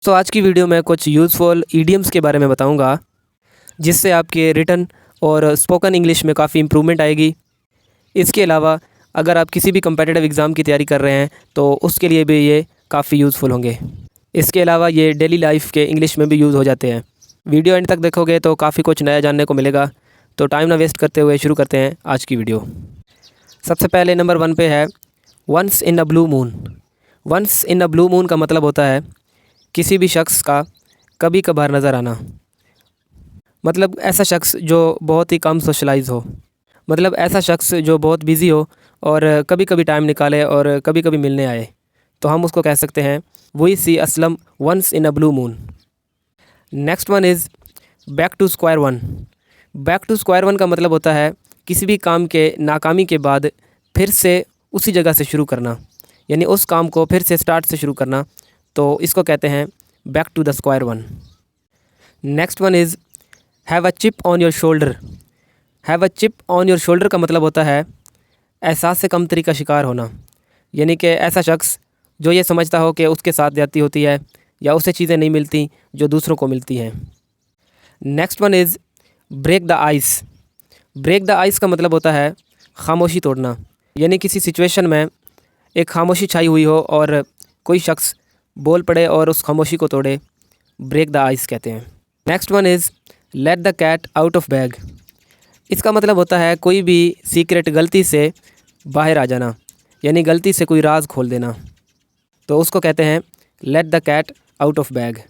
तो आज की वीडियो में कुछ यूज़फुल ईडियम्स के बारे में बताऊंगा जिससे आपके रिटन और स्पोकन इंग्लिश में काफ़ी इम्प्रूवमेंट आएगी। इसके अलावा अगर आप किसी भी कम्पिटिटिव एग्ज़ाम की तैयारी कर रहे हैं तो उसके लिए भी ये काफ़ी यूज़फुल होंगे। इसके अलावा ये डेली लाइफ के इंग्लिश में भी यूज़ हो जाते हैं। वीडियो एंड तक देखोगे तो काफ़ी कुछ नया जानने को मिलेगा। तो टाइम ना वेस्ट करते हुए शुरू करते हैं आज की वीडियो। सबसे पहले नंबर 1 पे है once in a blue moon. Once in a blue moon का मतलब होता है किसी भी शख्स का कभी कभार नज़र आना। मतलब ऐसा शख्स जो बहुत ही कम सोशलाइज हो, मतलब ऐसा शख्स जो बहुत बिज़ी हो और कभी कभी टाइम निकाले और कभी कभी मिलने आए, तो हम उसको कह सकते हैं we see Aslam once in a blue moon. Next one is back to square one. Back to square one का मतलब होता है किसी भी काम के नाकामी के बाद फिर से उसी जगह से शुरू करना, यानी उस काम को फिर से स्टार्ट से शुरू करना, तो इसको कहते हैं back to the square one. Next one is have a chip on your shoulder. Have a chip on your shoulder का मतलब होता है एहसास से कमतरी का शिकार होना, यानी कि ऐसा शख्स जो ये समझता हो कि उसके साथ ज़्यादती होती है या उसे चीज़ें नहीं मिलती जो दूसरों को मिलती हैं। Next one is break the ice. Break the ice का मतलब होता है खामोशी तोड़ना, यानी किसी सिचुएशन में एक खामोशी छाई हुई हो और कोई शख्स बोल पड़े और उस खामोशी को तोड़े, ब्रेक द आइस कहते हैं। Next one is let the cat out of bag. इसका मतलब होता है कोई भी सीक्रेट गलती से बाहर आ जाना, यानी गलती से कोई राज खोल देना, तो उसको कहते हैं let the cat out of bag.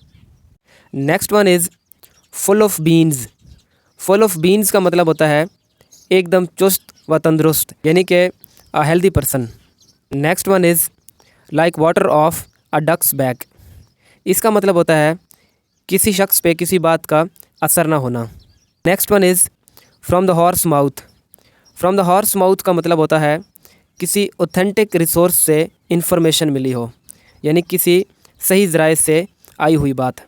Next one is full of beans. Full of beans का मतलब होता है एकदम चुस्त व तंदुरुस्त, यानी कि a healthy person. Next one is like water of a duck's back. इसका मतलब होता है किसी शख्स पे किसी बात का असर ना होना। Next one is from the horse mouth. From the horse mouth का मतलब होता है किसी ऑथेंटिक रिसोर्स से इंफॉर्मेशन मिली हो, यानी किसी सही ज़राए से आई हुई बात।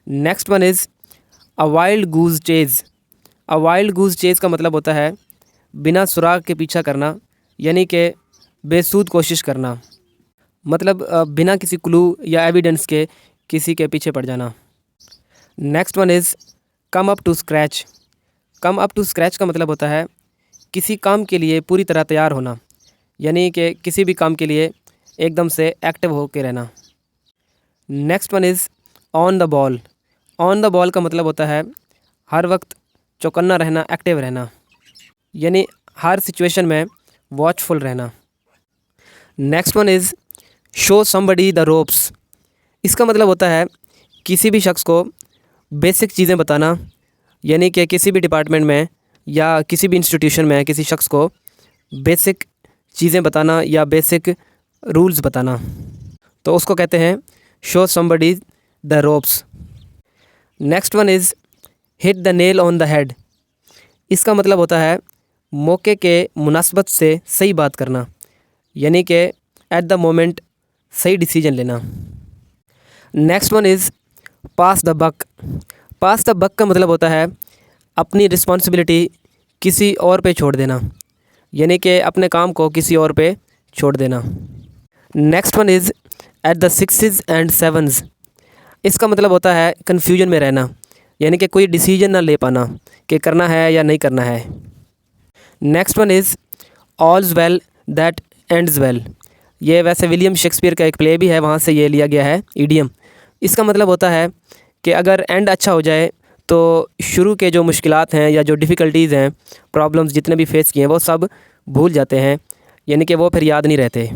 Next one is a wild goose Chase. A wild goose Chase का मतलब होता है बिना सुराग के पीछा करना, यानी कि बेसूद कोशिश करना, मतलब बिना किसी क्लू या एविडेंस के किसी के पीछे पड़ जाना। Next one is come up to scratch. Come up to scratch का मतलब होता है किसी काम के लिए पूरी तरह तैयार होना, यानी कि किसी भी काम के लिए एकदम से एक्टिव होकर रहना। Next one is on the ball. On the ball का मतलब होता है हर वक्त चौकन्ना रहना, एक्टिव रहना, यानी हर सिचुएशन में वॉचफुल रहना। Next one is show somebody the ropes. इसका मतलब होता है किसी भी शख्स को बेसिक चीज़ें बताना, यानी कि किसी भी डिपार्टमेंट में या किसी भी इंस्टीट्यूशन में किसी शख्स को बेसिक चीज़ें बताना या बेसिक रूल्स बताना, तो उसको कहते हैं show somebody the ropes. Next one is hit the nail on the head. इसका मतलब होता है मौके के मुनासबत से सही बात करना, यानी कि एट द मोमेंट सही डिसीजन लेना। Next one is pass the buck. Pass the buck का मतलब होता है अपनी रिस्पॉन्सिबिलिटी किसी और पे छोड़ देना, यानी कि अपने काम को किसी और पे छोड़ देना। Next one is at the sixes and sevens. इसका मतलब होता है कन्फ्यूजन में रहना, यानी कि कोई डिसीजन ना ले पाना कि करना है या नहीं करना है। Next one is all's well that ends well. ये वैसे विलियम शेक्सपियर का एक प्ले भी है, वहाँ से ये लिया गया है ईडियम। इसका मतलब होता है कि अगर एंड अच्छा हो जाए तो शुरू के जो मुश्किलात हैं या जो डिफ़िकल्टीज़ हैं, प्रॉब्लम्स जितने भी फेस किए हैं वो सब भूल जाते हैं, यानी कि वो फिर याद नहीं रहते।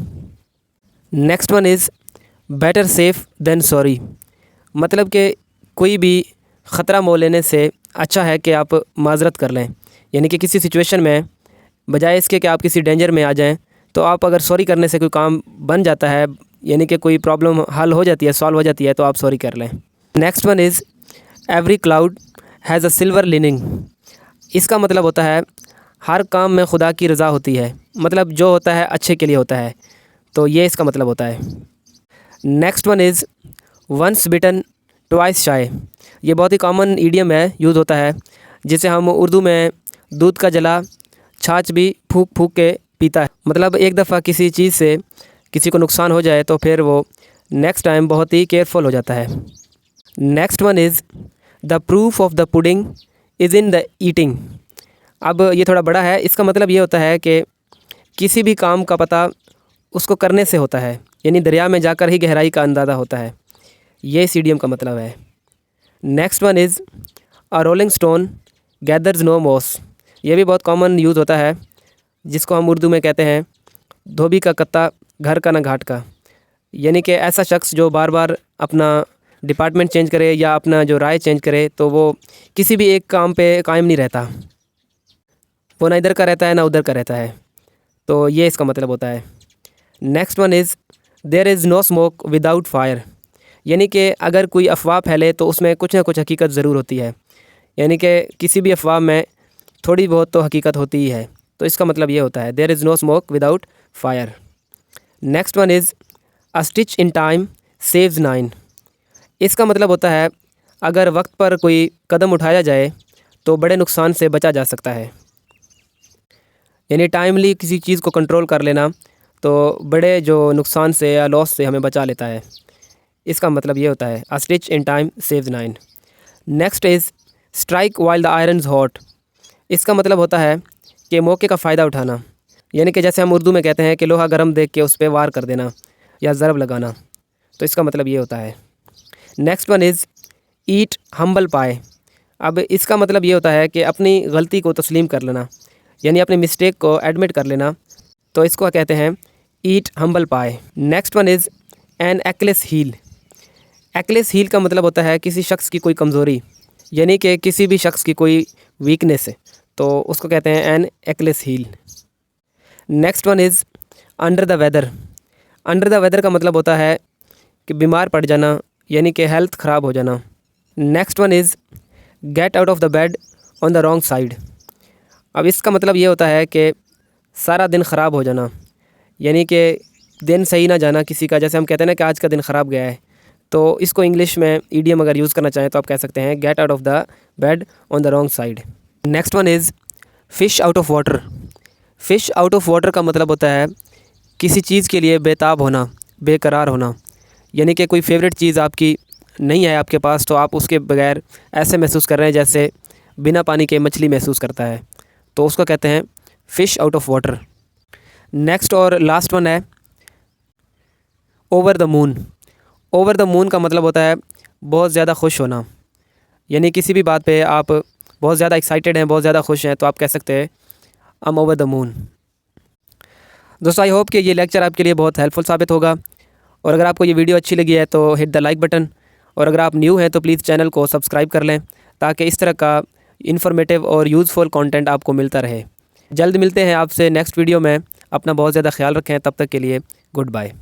Next one is better safe than sorry. मतलब कि कोई भी ख़तरा मोल लेने से अच्छा है कि आप माज़रत कर लें, यानी कि किसी सिचुएशन में बजाय इसके कि आप किसी डेंजर में आ जाएं, तो आप अगर सॉरी करने से कोई काम बन जाता है, यानी कि कोई प्रॉब्लम हल हो जाती है, सॉल्व हो जाती है, तो आप सॉरी कर लें। Next one is every cloud has a silver leaning. इसका मतलब होता है हर काम में खुदा की रज़ा होती है, मतलब जो होता है अच्छे के लिए होता है, तो ये इसका मतलब होता है। Next one is once bitten twice shy. ये बहुत ही कॉमन ईडियम है, यूज़ होता है, जिसे हम उर्दू में दूध का जला छाछ भी फूंक फूंक के पीता है। मतलब एक दफ़ा किसी चीज़ से किसी को नुकसान हो जाए तो फिर वो नेक्स्ट टाइम बहुत ही केयरफुल हो जाता है। Next one is the proof of the pudding is in the eating. अब ये थोड़ा बड़ा है, इसका मतलब ये होता है कि किसी भी काम का पता उसको करने से होता है, यानी दरिया में जाकर ही गहराई का अंदाज़ा होता है। ये इस इडियम का मतलब है। Next one is a rolling stone gathers no moss. ये भी बहुत कॉमन यूज़ होता है, जिसको हम उर्दू में कहते हैं धोबी का कत्ता घर का ना घाट का। यानी कि ऐसा शख्स जो बार बार अपना डिपार्टमेंट चेंज करे या अपना जो राय चेंज करे तो वो किसी भी एक काम पे कायम नहीं रहता, वो ना इधर का रहता है ना उधर का रहता है। तो ये इसका मतलब होता है। Next one is there is no smoke without fire. यानी कि अगर कोई अफवाह फैले तो उसमें कुछ ना कुछ हकीकत ज़रूर होती है, यानी कि किसी भी अफवाह में थोड़ी बहुत तो हकीकत होती ही है। तो इसका मतलब ये होता है there is no smoke without fire. Next one is a stitch in time saves 9। इसका मतलब होता है अगर वक्त पर कोई कदम उठाया जाए तो बड़े नुकसान से बचा जा सकता है। यानी टाइमली किसी चीज़ को कंट्रोल कर लेना तो बड़े जो नुकसान से या लॉस से हमें बचा लेता है। इसका मतलब ये होता है अ stitch in time saves 9। Next is strike while the irons hot. इसका मतलब होता है कि मौके का फ़ायदा उठाना, यानी कि जैसे हम उर्दू में कहते हैं कि लोहा गर्म देख के उस पर वार कर देना या ज़रब लगाना। तो इसका मतलब ये होता है। Next one is eat humble पाए। अब इसका मतलब ये होता है कि अपनी गलती को तस्लीम कर लेना, यानी अपनी मिस्टेक को एडमिट कर लेना। तो इसको कहते हैं eat humble pie. Next one is an Achilles heel. Achilles heel का मतलब होता है किसी शख्स की कोई कमज़ोरी, यानी कि किसी भी शख्स की कोई वीकनेस है, तो उसको कहते हैं an Achilles heel. Next one is under the weather. Under the weather का मतलब होता है कि बीमार पड़ जाना, यानी कि हेल्थ ख़राब हो जाना। Next one is get out of the bed on the wrong side. अब इसका मतलब ये होता है कि सारा दिन ख़राब हो जाना, यानी कि दिन सही ना जाना किसी का। जैसे हम कहते हैं ना कि आज का दिन ख़राब गया है, तो इसको इंग्लिश में ईडियम अगर यूज़ करना चाहें तो आप कह सकते हैं get out of the bed on the wrong side. Next one is fish out of water. Fish out of water का मतलब होता है किसी चीज़ के लिए बेताब होना, बेकरार होना, यानी कि कोई फेवरेट चीज़ आपकी नहीं है आपके पास, तो आप उसके बगैर ऐसे महसूस कर रहे हैं जैसे बिना पानी के मछली महसूस करता है। तो उसको कहते हैं fish out of water. Next और लास्ट वन है over the moon. Over the moon का मतलब होता है बहुत ज़्यादा खुश होना, यानी किसी भी बात पे आप बहुत ज़्यादा एक्साइटेड हैं, बहुत ज़्यादा खुश हैं, तो आप कह सकते हैं I'm over the moon। दोस्तों आई होप कि ये लेक्चर आपके लिए बहुत हेल्पफुल साबित होगा, और अगर आपको ये वीडियो अच्छी लगी है तो हिट द लाइक बटन, और अगर आप न्यू हैं तो प्लीज़ चैनल को सब्सक्राइब कर लें ताकि इस तरह का इन्फॉर्मेटिव और यूज़फुल कंटेंट आपको मिलता रहे। जल्द मिलते हैं आपसे नेक्स्ट वीडियो में। अपना बहुत ज़्यादा ख्याल रखें, तब तक के लिए गुड बाय।